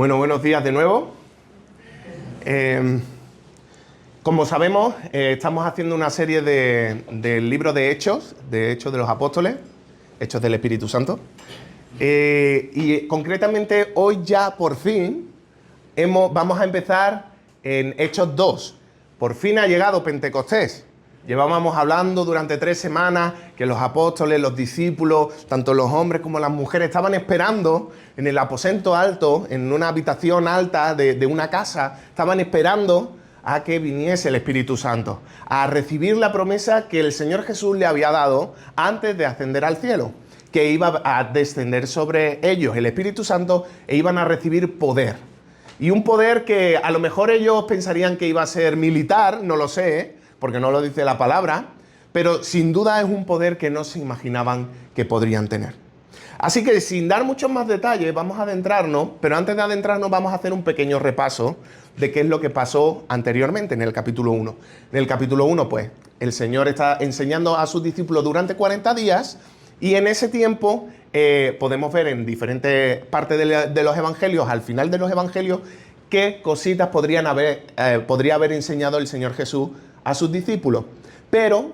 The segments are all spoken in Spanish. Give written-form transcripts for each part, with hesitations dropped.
Bueno, buenos días de nuevo. Como sabemos, estamos haciendo una serie del libro de Hechos de los Apóstoles, Hechos del Espíritu Santo. Y concretamente hoy ya por fin vamos a empezar en Hechos 2. Por fin ha llegado Pentecostés. Llevábamos hablando durante 3 semanas que los apóstoles, los discípulos, tanto los hombres como las mujeres, estaban esperando en el aposento alto, en una habitación alta de una casa, estaban esperando a que viniese el Espíritu Santo, a recibir la promesa que el Señor Jesús le había dado antes de ascender al cielo, que iba a descender sobre ellos el Espíritu Santo e iban a recibir poder. Y un poder que a lo mejor ellos pensarían que iba a ser militar, no lo sé, porque no lo dice la palabra, pero sin duda es un poder que no se imaginaban que podrían tener. Así que sin dar muchos más detalles, vamos a adentrarnos, pero antes de adentrarnos vamos a hacer un pequeño repaso de qué es lo que pasó anteriormente en el capítulo 1. En el capítulo 1, pues, el Señor está enseñando a sus discípulos durante 40 días y en ese tiempo podemos ver en diferentes partes de los evangelios, al final de los evangelios, qué cositas podría haber enseñado el Señor Jesús a sus discípulos, pero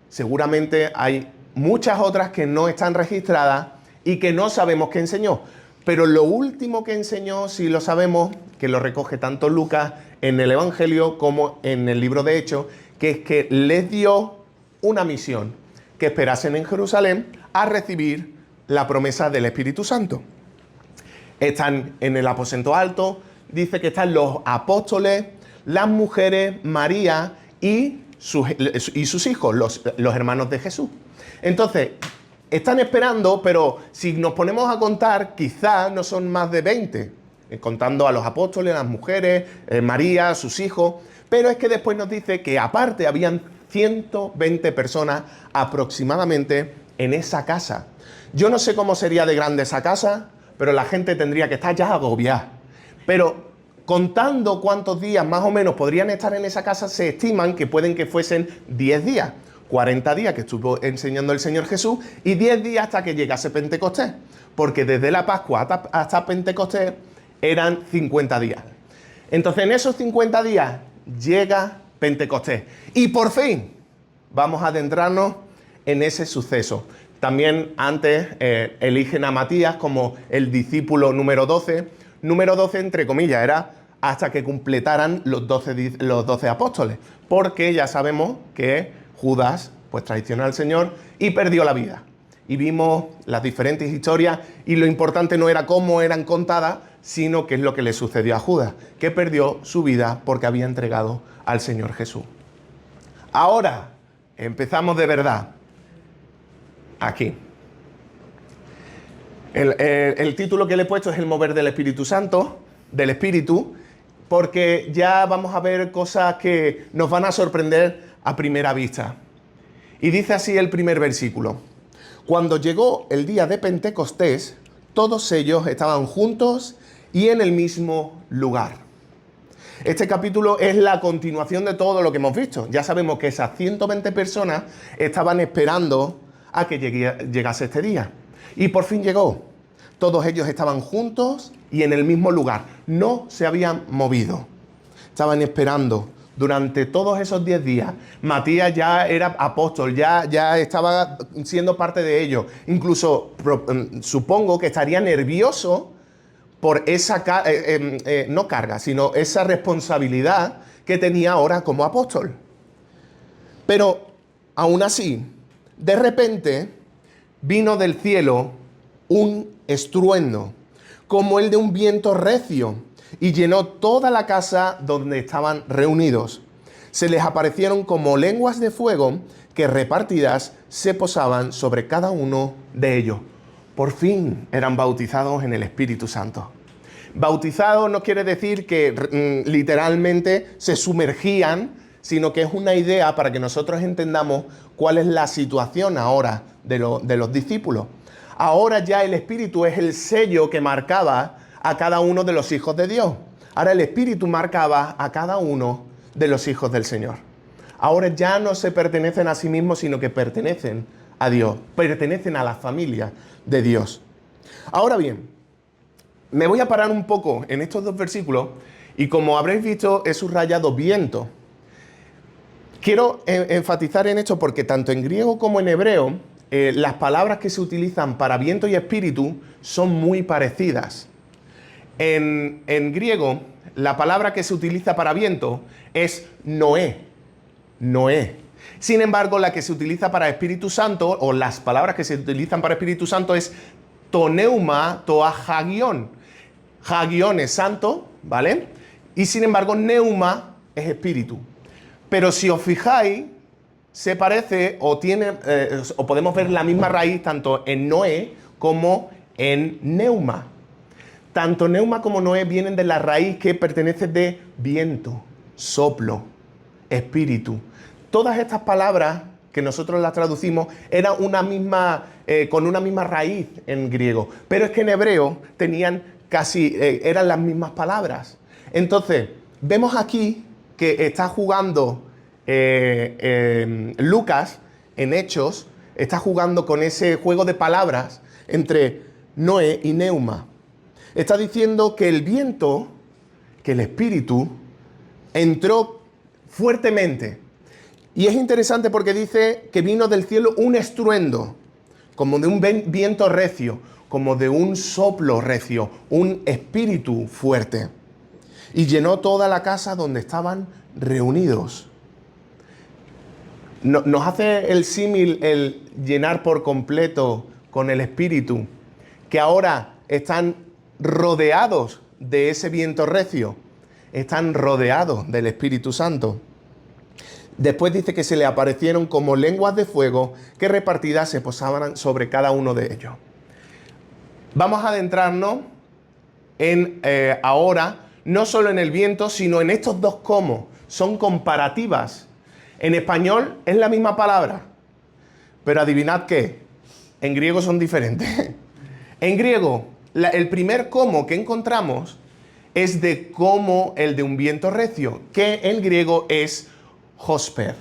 seguramente hay muchas otras que no están registradas y que no sabemos qué enseñó. Pero lo último que enseñó sí lo sabemos, que lo recoge tanto Lucas en el Evangelio como en el libro de Hechos, que es que les dio una misión, que esperasen en Jerusalén a recibir la promesa del Espíritu Santo. Están en el aposento alto, dice que están los apóstoles, las mujeres, María y sus hijos, los hermanos de Jesús. Entonces, están esperando, pero si nos ponemos a contar, quizás no son más de 20, contando a los apóstoles, a las mujeres, María, sus hijos, pero es que después nos dice que aparte habían 120 personas aproximadamente en esa casa. Yo no sé cómo sería de grande esa casa, pero la gente tendría que estar ya agobiada. Pero contando cuántos días más o menos podrían estar en esa casa, se estiman que pueden que fuesen 10 días. 40 días que estuvo enseñando el Señor Jesús y 10 días hasta que llegase Pentecostés. Porque desde la Pascua hasta Pentecostés eran 50 días. Entonces en esos 50 días llega Pentecostés. Y por fin vamos a adentrarnos en ese suceso. También antes eligen a Matías como el discípulo número 12. Número 12 entre comillas, era hasta que completaran los 12 apóstoles. Porque ya sabemos que Judas pues traicionó al Señor y perdió la vida. Y vimos las diferentes historias y lo importante no era cómo eran contadas, sino qué es lo que le sucedió a Judas, que perdió su vida porque había entregado al Señor Jesús. Ahora empezamos de verdad. Aquí. El título que le he puesto es El mover del Espíritu Santo, del Espíritu, porque ya vamos a ver cosas que nos van a sorprender a primera vista. Y dice así el primer versículo. Cuando llegó el día de Pentecostés, todos ellos estaban juntos y en el mismo lugar. Este capítulo es la continuación de todo lo que hemos visto. Ya sabemos que esas 120 personas estaban esperando a que llegase este día. Y por fin llegó. Todos ellos estaban juntos y en el mismo lugar. No se habían movido. Estaban esperando. Durante todos esos 10 días, Matías ya era apóstol, ya estaba siendo parte de ellos. Incluso supongo que estaría nervioso por esa, no carga, sino esa responsabilidad que tenía ahora como apóstol. Pero aún así, de repente vino del cielo un estruendo, como el de un viento recio, y llenó toda la casa donde estaban reunidos. Se les aparecieron como lenguas de fuego que repartidas se posaban sobre cada uno de ellos. Por fin eran bautizados en el Espíritu Santo. Bautizados no quiere decir que literalmente se sumergían, sino que es una idea para que nosotros entendamos cuál es la situación ahora de los discípulos. Ahora ya el Espíritu es el sello que marcaba a cada uno de los hijos de Dios. Ahora el Espíritu marcaba a cada uno de los hijos del Señor. Ahora ya no se pertenecen a sí mismos, sino que pertenecen a Dios, pertenecen a la familia de Dios. Ahora bien, Me voy a parar un poco en estos dos versículos y como habréis visto he subrayado viento. Quiero enfatizar en esto porque tanto en griego como en hebreo las palabras que se utilizan para viento y espíritu son muy parecidas. En griego la palabra que se utiliza para viento es noé, Noé. Sin embargo, la que se utiliza para Espíritu Santo, o las palabras que se utilizan para Espíritu Santo es toneuma, toa hagión. Hagión es santo, ¿vale? Y sin embargo, neuma es espíritu. Pero si os fijáis, se parece o tiene, o podemos ver la misma raíz tanto en Noé como en neuma. Tanto neuma como Noé vienen de la raíz que pertenece de viento, soplo, espíritu. Todas estas palabras que nosotros las traducimos eran con una misma raíz en griego, pero es que en hebreo tenían eran las mismas palabras. Entonces, vemos aquí que está jugando Lucas en Hechos, está jugando con ese juego de palabras entre Noé y neuma. Está diciendo que el viento, que el espíritu, entró fuertemente. Y es interesante porque dice que vino del cielo un estruendo, como de un viento recio, como de un soplo recio, un espíritu fuerte. Y llenó toda la casa donde estaban reunidos. Nos hace el símil el llenar por completo con el espíritu, que ahora están rodeados de ese viento recio, están rodeados del Espíritu Santo. Después dice que se le aparecieron como lenguas de fuego que repartidas se posaban sobre cada uno de ellos. Vamos a adentrarnos ahora no solo en el viento, sino en estos dos cómo. Son comparativas. En español es la misma palabra, pero adivinad qué, en griego son diferentes. En griego, el primer cómo que encontramos es de cómo el de un viento recio, que en griego es hosper.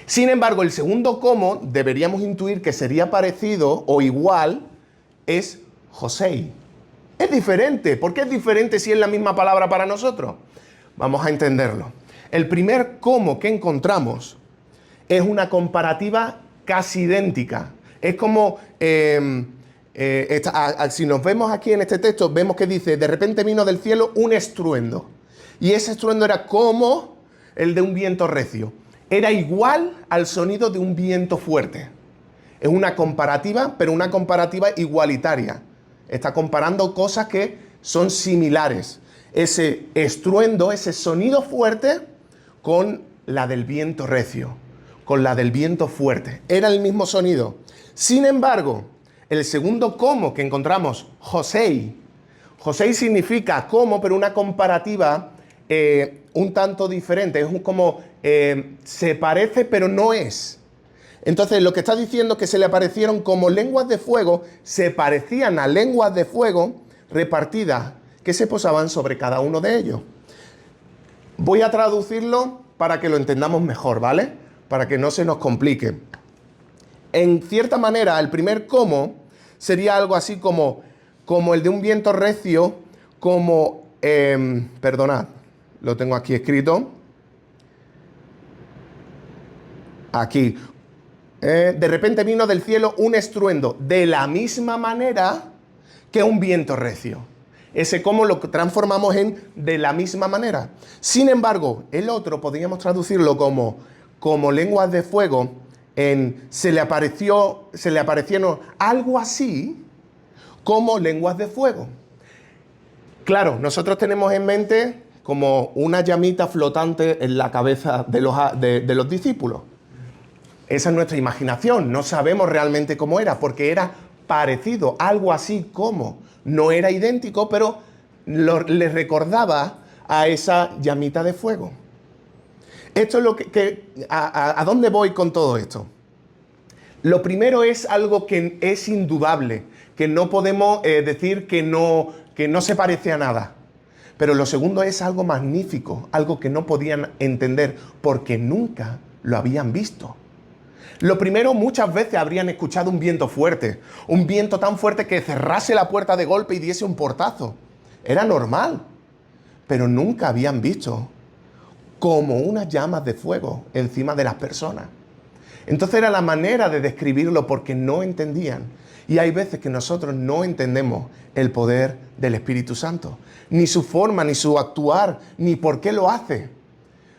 Sin embargo, el segundo cómo deberíamos intuir que sería parecido o igual es Josei. Es diferente. ¿Por qué es diferente si es la misma palabra para nosotros? Vamos a entenderlo. El primer cómo que encontramos es una comparativa casi idéntica. Es como, si nos vemos aquí en este texto, vemos que dice, de repente vino del cielo un estruendo. Y ese estruendo era como el de un viento recio. Era igual al sonido de un viento fuerte. Es una comparativa, pero una comparativa igualitaria. Está comparando cosas que son similares. Ese estruendo, ese sonido fuerte, con la del viento recio, con la del viento fuerte. Era el mismo sonido. Sin embargo, el segundo cómo que encontramos, Josei. Josei significa cómo, pero una comparativa un tanto diferente. Es como se parece, pero no es. Entonces, lo que está diciendo es que se le aparecieron como lenguas de fuego, se parecían a lenguas de fuego repartidas que se posaban sobre cada uno de ellos. Voy a traducirlo para que lo entendamos mejor, ¿vale? Para que no se nos complique. En cierta manera, el primer cómo sería algo así como el de un viento recio, perdonad, lo tengo aquí escrito. Aquí. De repente vino del cielo un estruendo, de la misma manera que un viento recio. Ese cómo lo transformamos en de la misma manera. Sin embargo, el otro podríamos traducirlo como lenguas de fuego, se le aparecieron algo así como lenguas de fuego. Claro, nosotros tenemos en mente como una llamita flotante en la cabeza de los discípulos. Esa es nuestra imaginación, no sabemos realmente cómo era, porque era parecido, algo así como. No era idéntico, pero le recordaba a esa llamita de fuego. Esto es lo ¿a dónde voy con todo esto? Lo primero es algo que es indudable, que no podemos decir que no se parece a nada. Pero lo segundo es algo magnífico, algo que no podían entender porque nunca lo habían visto. Lo primero, muchas veces habrían escuchado un viento fuerte, un viento tan fuerte que cerrase la puerta de golpe y diese un portazo. Era normal, pero nunca habían visto como unas llamas de fuego encima de las personas. Entonces era la manera de describirlo porque no entendían. Y hay veces que nosotros no entendemos el poder del Espíritu Santo, ni su forma, ni su actuar, ni por qué lo hace.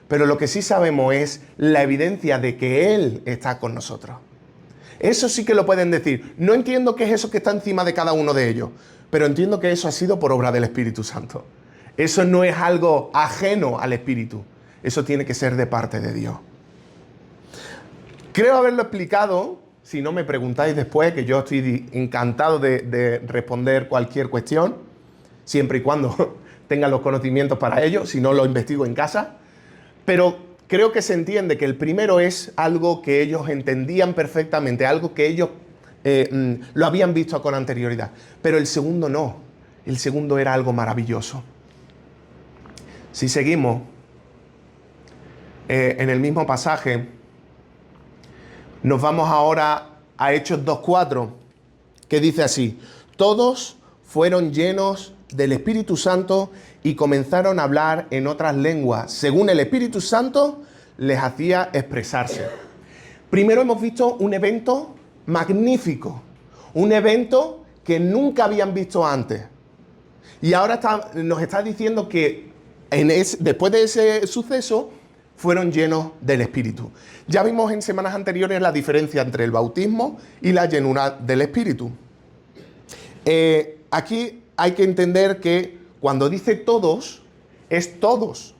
Pero lo que sí sabemos es la evidencia de que Él está con nosotros. Eso sí que lo pueden decir. No entiendo qué es eso que está encima de cada uno de ellos, pero entiendo que eso ha sido por obra del Espíritu Santo. Eso no es algo ajeno al Espíritu. Eso tiene que ser de parte de Dios. Creo haberlo explicado. Si no, me preguntáis después, que yo estoy encantado de responder cualquier cuestión, siempre y cuando tenga los conocimientos para ello, si no lo investigo en casa. Pero creo que se entiende que el primero es algo que ellos entendían perfectamente, algo que ellos lo habían visto con anterioridad. Pero el segundo no. El segundo era algo maravilloso. Si seguimos en el mismo pasaje, nos vamos ahora a Hechos 2:4, que dice así: todos fueron llenos del Espíritu Santo y comenzaron a hablar en otras lenguas, según el Espíritu Santo les hacía expresarse. Primero hemos visto un evento magnífico, un evento que nunca habían visto antes. Y ahora nos está diciendo que después de ese suceso fueron llenos del Espíritu. Ya vimos en semanas anteriores la diferencia entre el bautismo y la llenura del Espíritu. Aquí hay que entender que cuando dice todos, es todos.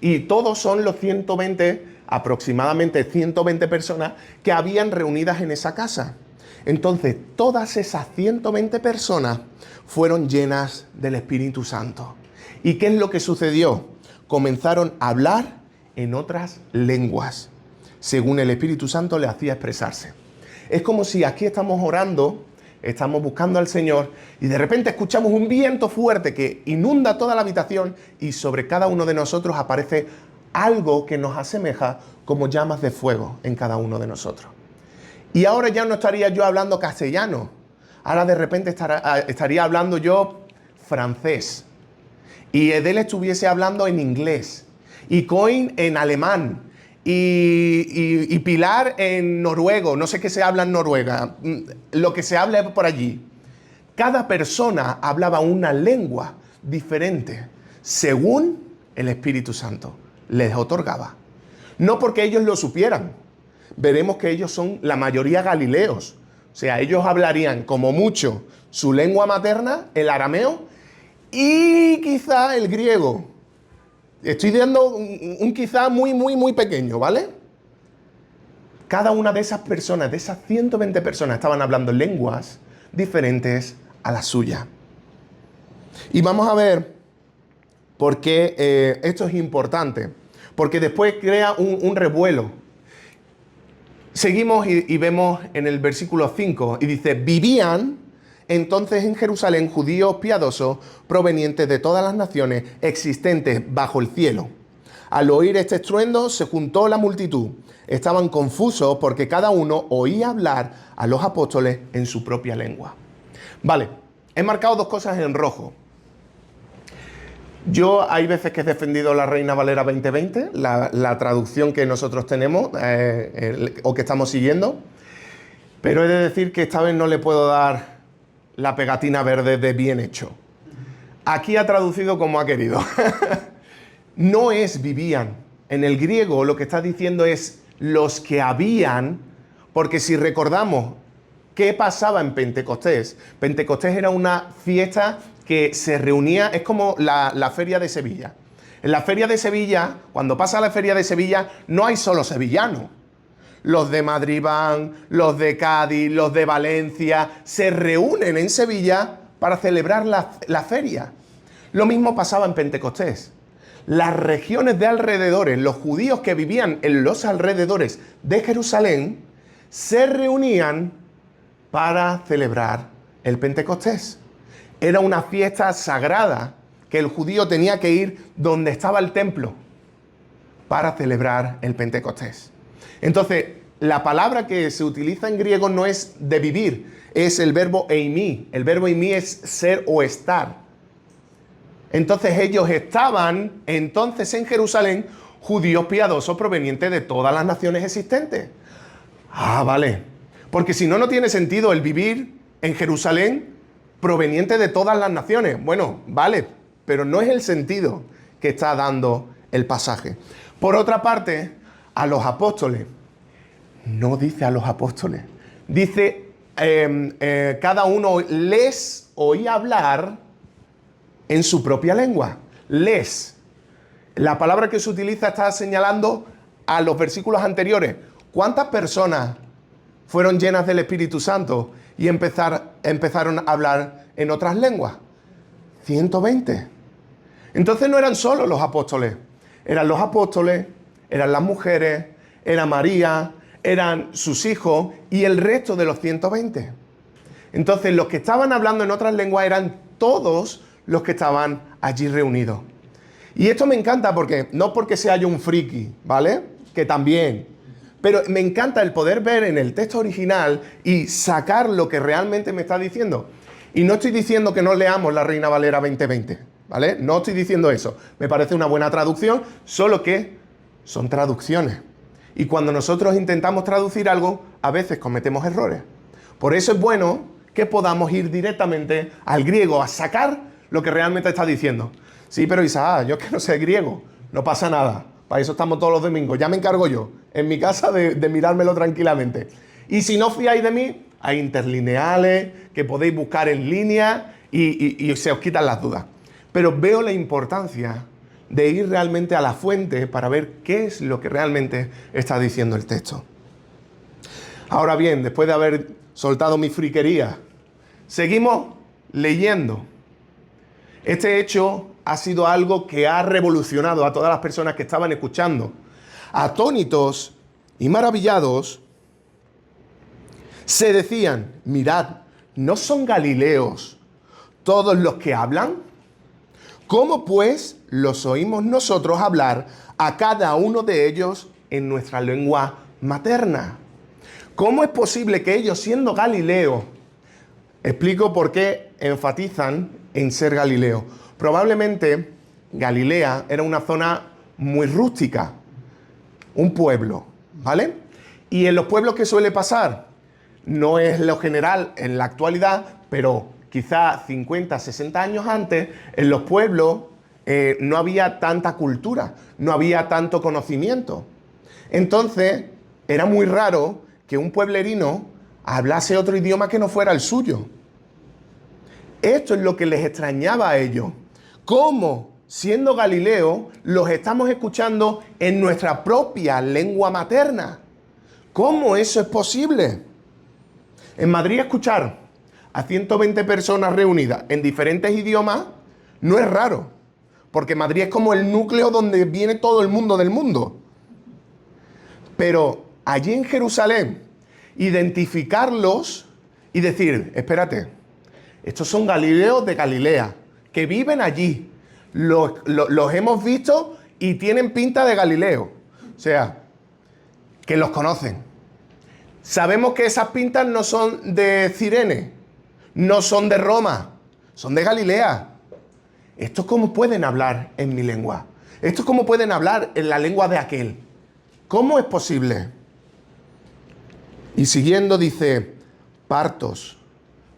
Y todos son los 120, aproximadamente 120 personas que habían reunidas en esa casa. Entonces, todas esas 120 personas fueron llenas del Espíritu Santo. ¿Y qué es lo que sucedió? Comenzaron a hablar en otras lenguas, según el Espíritu Santo le hacía expresarse. Es como si aquí estamos orando, estamos buscando al Señor y de repente escuchamos un viento fuerte que inunda toda la habitación y sobre cada uno de nosotros aparece algo que nos asemeja como llamas de fuego en cada uno de nosotros. Y ahora ya no estaría yo hablando castellano, ahora de repente estaría hablando yo francés y Edel estuviese hablando en inglés y Coin en alemán y Pilar en noruego, no sé qué se habla en Noruega, lo que se habla por allí. Cada persona hablaba una lengua diferente según el Espíritu Santo les otorgaba. No porque ellos lo supieran. Veremos que ellos son la mayoría galileos. O sea, ellos hablarían como mucho su lengua materna, el arameo, y quizá el griego. Estoy dando un quizá muy pequeño, ¿vale? Cada una de esas personas, de esas 120 personas, estaban hablando lenguas diferentes a la suya. Y vamos a ver por qué esto es importante. Porque después crea un revuelo. Seguimos y vemos en el versículo 5, y dice: vivían entonces en Jerusalén judíos piadosos provenientes de todas las naciones existentes bajo el cielo. Al oír este estruendo se juntó la multitud. Estaban confusos porque cada uno oía hablar a los apóstoles en su propia lengua. Vale, he marcado dos cosas en rojo. Yo hay veces que he defendido la Reina Valera 2020, la traducción que nosotros tenemos o que estamos siguiendo, pero he de decir que esta vez no le puedo dar la pegatina verde de bien hecho. Aquí ha traducido como ha querido. No es vivían. En el griego lo que está diciendo es los que habían, porque si recordamos qué pasaba en Pentecostés, Pentecostés era una fiesta que se reunía, es como la Feria de Sevilla. En la Feria de Sevilla, cuando pasa la Feria de Sevilla, no hay solo sevillanos. Los de Madrid van, los de Cádiz, los de Valencia, se reúnen en Sevilla para celebrar la feria. Lo mismo pasaba en Pentecostés. Las regiones de alrededores, los judíos que vivían en los alrededores de Jerusalén, se reunían para celebrar el Pentecostés. Era una fiesta sagrada que el judío tenía que ir donde estaba el templo para celebrar el Pentecostés. Entonces, la palabra que se utiliza en griego no es de vivir, es el verbo eimi. El verbo eimi es ser o estar. Entonces ellos estaban entonces en Jerusalén, judíos piadosos provenientes de todas las naciones existentes. Ah, vale. Porque si no, no tiene sentido el vivir en Jerusalén proveniente de todas las naciones. Bueno, vale, pero no es el sentido que está dando el pasaje. Por otra parte, a los apóstoles, no dice a los apóstoles, dice cada uno les oía hablar en su propia lengua. Les. La palabra que se utiliza está señalando a los versículos anteriores. ¿Cuántas personas fueron llenas del Espíritu Santo y empezaron a hablar en otras lenguas? 120. Entonces no eran solo los apóstoles. Eran los apóstoles, eran las mujeres, era María, eran sus hijos y el resto de los 120. Entonces los que estaban hablando en otras lenguas eran todos los que estaban allí reunidos. Y esto me encanta porque, no porque sea yo un friki, ¿vale? Que también. Pero me encanta el poder ver en el texto original y sacar lo que realmente me está diciendo. Y no estoy diciendo que no leamos la Reina Valera 2020, ¿vale? No estoy diciendo eso. Me parece una buena traducción, solo que son traducciones. Y cuando nosotros intentamos traducir algo, a veces cometemos errores. Por eso es bueno que podamos ir directamente al griego a sacar lo que realmente está diciendo. Sí, pero Isaac, yo es que no sé griego. No pasa nada. Para eso estamos todos los domingos. Ya me encargo yo, en mi casa, de mirármelo tranquilamente. Y si no fiáis de mí, hay interlineales que podéis buscar en línea y se os quitan las dudas. Pero veo la importancia de ir realmente a la fuente para ver qué es lo que realmente está diciendo el texto. Ahora bien, después de haber soltado mi friquería, seguimos leyendo. Este hecho ha sido algo que ha revolucionado a todas las personas que estaban escuchando. Atónitos y maravillados, se decían: mirad, ¿no son galileos todos los que hablan? ¿Cómo pues los oímos nosotros hablar a cada uno de ellos en nuestra lengua materna? ¿Cómo es posible que ellos, siendo galileos, explico por qué enfatizan en ser galileos? Probablemente Galilea era una zona muy rústica, un pueblo, ¿vale? Y en los pueblos, ¿qué suele pasar? No es lo general en la actualidad, pero quizá 50, 60 años antes, en los pueblos no había tanta cultura, no había tanto conocimiento. Entonces, era muy raro que un pueblerino hablase otro idioma que no fuera el suyo. Esto es lo que les extrañaba a ellos. ¿Cómo, siendo Galileo, los estamos escuchando en nuestra propia lengua materna? ¿Cómo eso es posible? En Madrid, escuchar a 120 personas reunidas en diferentes idiomas no es raro, porque Madrid es como el núcleo donde viene todo el mundo del mundo. Pero allí en Jerusalén, identificarlos y decir: espérate, estos son galileos de Galilea, que viven allí, los hemos visto y tienen pinta de Galileo. O sea, que los conocen. Sabemos que esas pintas no son de Cirene, no son de Roma, son de Galilea. ¿Estos cómo pueden hablar en mi lengua? ¿Estos cómo pueden hablar en la lengua de aquel? ¿Cómo es posible? Y siguiendo dice: partos,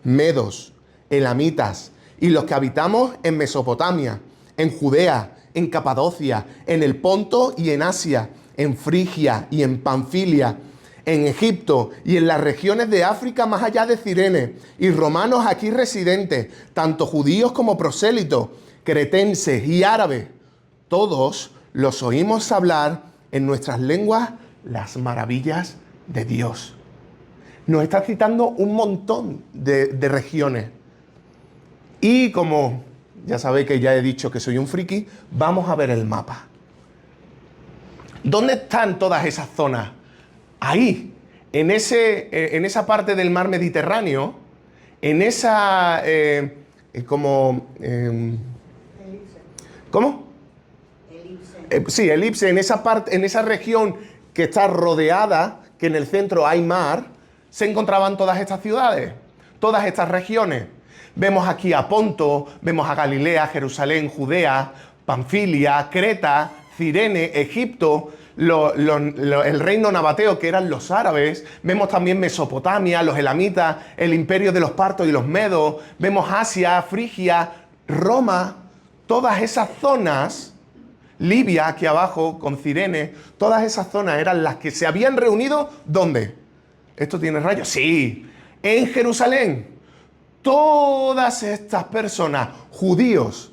medos, elamitas y los que habitamos en Mesopotamia, en Judea, en Capadocia, en el Ponto y en Asia, en Frigia y en Panfilia, en Egipto y en las regiones de África más allá de Cirene, y romanos aquí residentes, tanto judíos como prosélitos, cretenses y árabes, todos los oímos hablar en nuestras lenguas las maravillas de Dios. Nos está citando un montón de regiones. Y como ya sabéis que ya he dicho que soy un friki, vamos a ver el mapa. ¿Dónde están todas esas zonas? Ahí, en esa parte del mar Mediterráneo, en esa ¿cómo? Elipse, en esa parte, en esa región que está rodeada, que en el centro hay mar, se encontraban todas estas ciudades, todas estas regiones. Vemos aquí a Ponto, vemos a Galilea, Jerusalén, Judea, Panfilia, Creta, Cirene, Egipto, el reino nabateo, que eran los árabes. Vemos también Mesopotamia, los elamitas, el imperio de los partos y los medos. Vemos Asia, Frigia, Roma, todas esas zonas, Libia aquí abajo con Cirene, todas esas zonas eran las que se habían reunido. ¿Dónde? ¿Esto tiene rayos? Sí, en Jerusalén. Todas estas personas, judíos,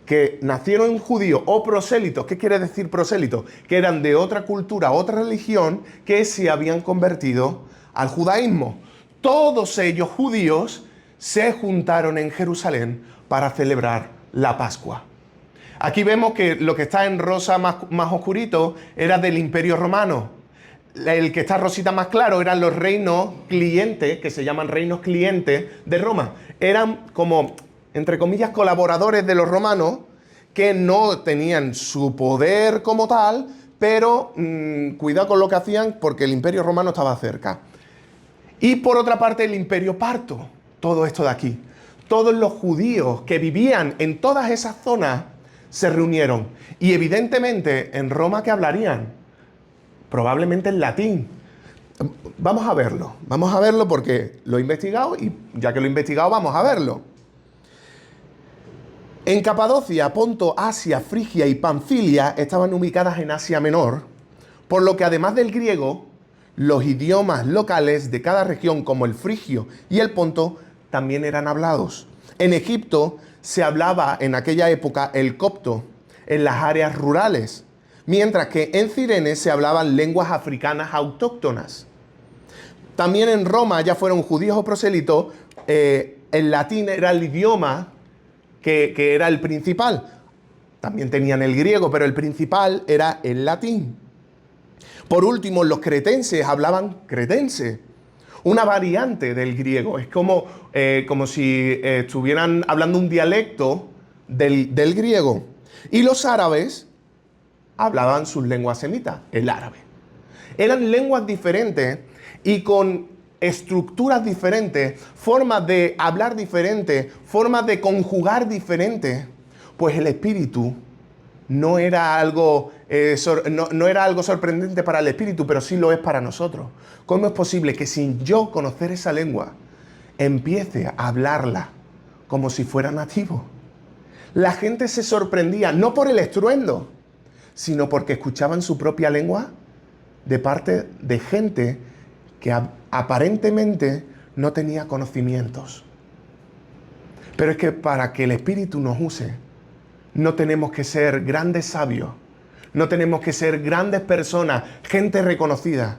que nacieron judíos o prosélitos. ¿Qué quiere decir prosélitos? Que eran de otra cultura, otra religión, que se habían convertido al judaísmo. Todos ellos judíos se juntaron en Jerusalén para celebrar la Pascua. Aquí vemos que lo que está en rosa más oscurito era del Imperio Romano. El que está rosita más claro eran los reinos clientes, que se llaman reinos clientes de Roma. Eran como, entre comillas, colaboradores de los romanos, que no tenían su poder como tal, pero cuidado con lo que hacían porque el Imperio Romano estaba cerca. Y por otra parte el Imperio Parto, todo esto de aquí. Todos los judíos que vivían en todas esas zonas se reunieron. Y evidentemente en Roma, ¿qué hablarían? Probablemente en latín. Vamos a verlo porque lo he investigado y ya que lo he investigado vamos a verlo. En Capadocia, Ponto, Asia, Frigia y Panfilia estaban ubicadas en Asia Menor, por lo que además del griego, los idiomas locales de cada región como el frigio y el ponto también eran hablados. En Egipto se hablaba en aquella época el copto en las áreas rurales, mientras que en Cirene se hablaban lenguas africanas autóctonas. También en Roma, ya fueron judíos o prosélitos, el latín era el idioma que era el principal. También tenían el griego, pero el principal era el latín. Por último, los cretenses hablaban cretense, una variante del griego. Es como si estuvieran hablando un dialecto del griego. Y los árabes hablaban sus lenguas semitas, el árabe. Eran lenguas diferentes y con estructuras diferentes, formas de hablar diferentes, formas de conjugar diferentes, pues el espíritu no era algo sorprendente para el espíritu, pero sí lo es para nosotros. ¿Cómo es posible que sin yo conocer esa lengua empiece a hablarla como si fuera nativo? La gente se sorprendía, no por el estruendo, sino porque escuchaban su propia lengua de parte de gente que aparentemente no tenía conocimientos. Pero es que para que el Espíritu nos use, no tenemos que ser grandes sabios, no tenemos que ser grandes personas, gente reconocida.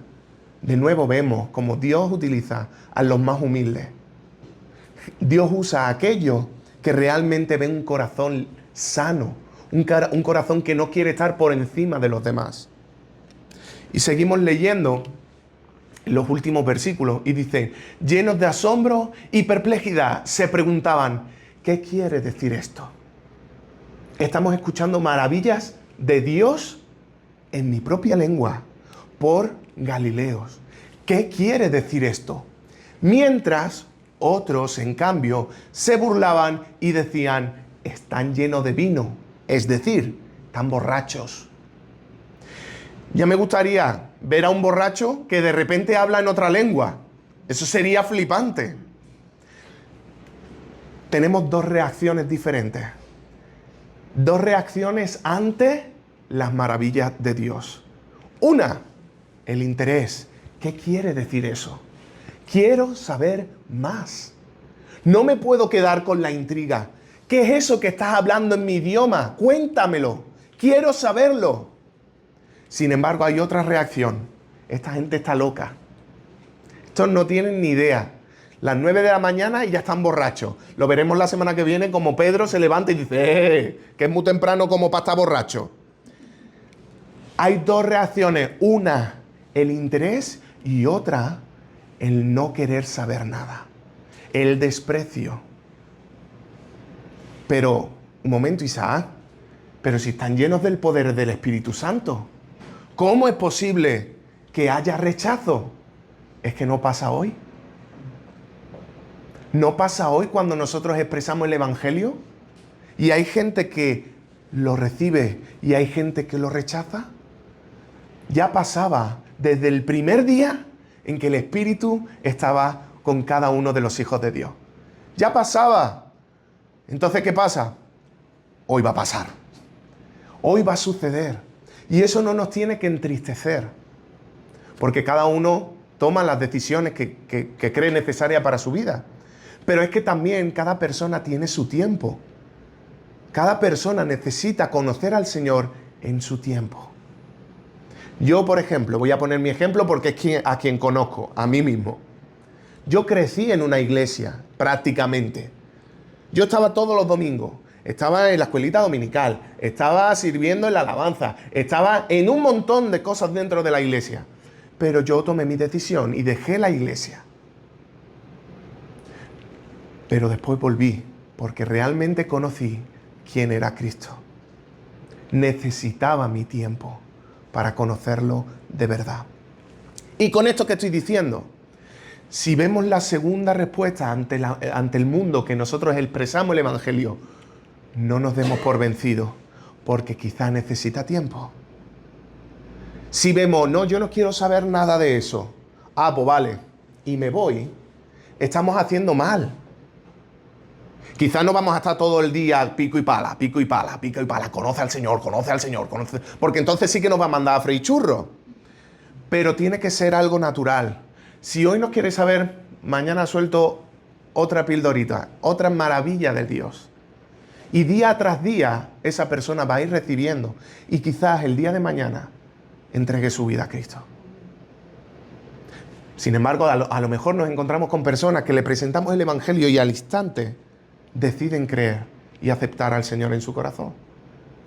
De nuevo vemos cómo Dios utiliza a los más humildes. Dios usa a aquellos que realmente ven un corazón sano, un corazón que no quiere estar por encima de los demás. Y seguimos leyendo los últimos versículos y dice, llenos de asombro y perplejidad, se preguntaban, ¿qué quiere decir esto? Estamos escuchando maravillas de Dios en mi propia lengua, por Galileos. ¿Qué quiere decir esto? Mientras otros, en cambio, se burlaban y decían, están llenos de vino. Es decir, están borrachos. Ya me gustaría ver a un borracho que de repente habla en otra lengua. Eso sería flipante. Tenemos dos reacciones diferentes. Dos reacciones ante las maravillas de Dios. Una, el interés. ¿Qué quiere decir eso? Quiero saber más. No me puedo quedar con la intriga. ¿Qué es eso que estás hablando en mi idioma? Cuéntamelo. Quiero saberlo. Sin embargo, hay otra reacción. Esta gente está loca. Estos no tienen ni idea. Las 9 de la mañana y ya están borrachos. Lo veremos la semana que viene como Pedro se levanta y dice, que es muy temprano como para estar borracho. Hay dos reacciones. Una, el interés, y otra, el no querer saber nada. El desprecio. Pero, un momento, Isaac, pero si están llenos del poder del Espíritu Santo, ¿cómo es posible que haya rechazo, es que no pasa hoy. ¿No pasa hoy cuando nosotros expresamos el Evangelio? Y hay gente que lo recibe y hay gente que lo rechaza. Ya pasaba desde el primer día en que el Espíritu estaba con cada uno de los hijos de Dios. Ya pasaba. Entonces, ¿qué pasa? Hoy va a pasar. Hoy va a suceder. Y eso no nos tiene que entristecer. Porque cada uno toma las decisiones que cree necesarias para su vida. Pero es que también cada persona tiene su tiempo. Cada persona necesita conocer al Señor en su tiempo. Yo, por ejemplo, voy a poner mi ejemplo porque es a quien conozco, a mí mismo. Yo crecí en una iglesia, prácticamente. Yo estaba todos los domingos. Estaba en la escuelita dominical. Estaba sirviendo en la alabanza. Estaba en un montón de cosas dentro de la iglesia. Pero yo tomé mi decisión y dejé la iglesia. Pero después volví, porque realmente conocí quién era Cristo. Necesitaba mi tiempo para conocerlo de verdad. Y con esto que estoy diciendo, si vemos la segunda respuesta ante el mundo que nosotros expresamos el Evangelio, no nos demos por vencidos, porque quizás necesita tiempo. Si vemos, no, yo no quiero saber nada de eso, pues vale, y me voy, estamos haciendo mal. Quizás no vamos a estar todo el día pico y pala, pico y pala, pico y pala. Conoce al Señor, conoce. Porque entonces sí que nos va a mandar a freír churros. Pero tiene que ser algo natural. Si hoy no quieres saber, mañana suelto otra pildorita, otra maravilla de Dios. Y día tras día esa persona va a ir recibiendo. Y quizás el día de mañana entregue su vida a Cristo. Sin embargo, a lo mejor nos encontramos con personas que le presentamos el Evangelio y al instante deciden creer y aceptar al Señor en su corazón,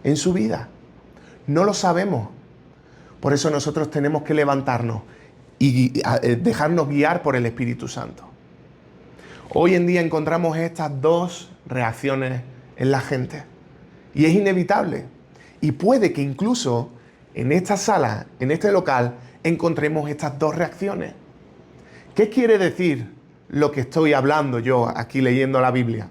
en su vida. No lo sabemos. Por eso nosotros tenemos que levantarnos y dejarnos guiar por el Espíritu Santo. Hoy en día encontramos estas dos reacciones en la gente. Y es inevitable. Y puede que incluso en esta sala, en este local, encontremos estas dos reacciones. ¿Qué quiere decir lo que estoy hablando yo aquí leyendo la Biblia?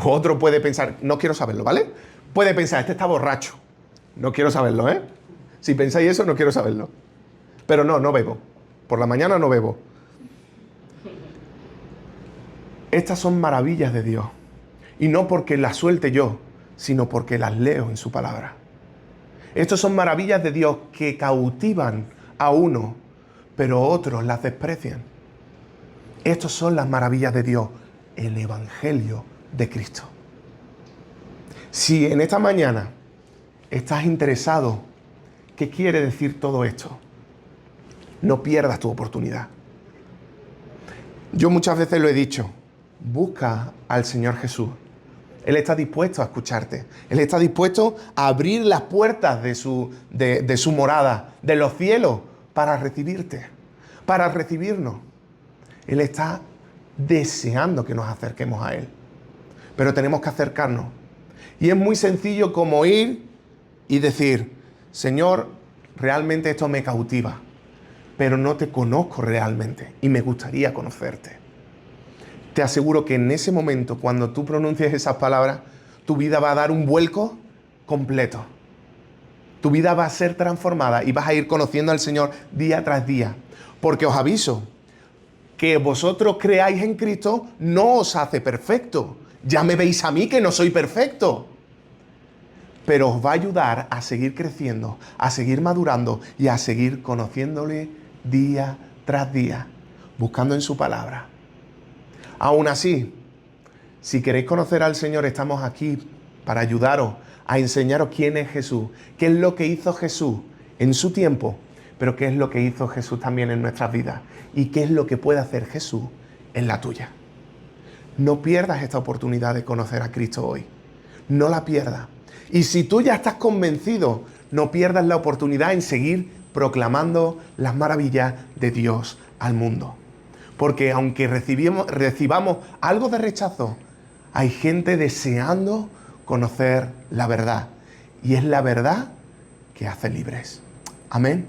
Otro puede pensar, no quiero saberlo, ¿vale? Puede pensar, este está borracho. No quiero saberlo, ¿eh? Si pensáis eso, no quiero saberlo. Pero no bebo. Por la mañana no bebo. Estas son maravillas de Dios. Y no porque las suelte yo, sino porque las leo en su palabra. Estas son maravillas de Dios que cautivan a uno, pero otros las desprecian. Estas son las maravillas de Dios, el Evangelio de Cristo. Si en esta mañana estás interesado, ¿qué quiere decir todo esto? No pierdas tu oportunidad. Yo muchas veces lo he dicho, busca al Señor Jesús. Él está dispuesto a escucharte. Él está dispuesto a abrir las puertas de su morada, de los cielos, para recibirte, para recibirnos. Él está deseando que nos acerquemos a Él. Pero tenemos que acercarnos. Y es muy sencillo como ir y decir, Señor, realmente esto me cautiva, pero no te conozco realmente y me gustaría conocerte. Te aseguro que en ese momento, cuando tú pronuncies esas palabras, tu vida va a dar un vuelco completo. Tu vida va a ser transformada y vas a ir conociendo al Señor día tras día. Porque os aviso, que vosotros creáis en Cristo no os hace perfecto. Ya me veis a mí que no soy perfecto. Pero os va a ayudar a seguir creciendo, a seguir madurando y a seguir conociéndole día tras día, buscando en su palabra. Aún así, si queréis conocer al Señor, estamos aquí para ayudaros a enseñaros quién es Jesús, qué es lo que hizo Jesús en su tiempo, pero qué es lo que hizo Jesús también en nuestras vidas y qué es lo que puede hacer Jesús en la tuya. No pierdas esta oportunidad de conocer a Cristo hoy. No la pierdas. Y si tú ya estás convencido, no pierdas la oportunidad en seguir proclamando las maravillas de Dios al mundo. Porque aunque recibamos algo de rechazo, hay gente deseando conocer la verdad. Y es la verdad que hace libres. Amén.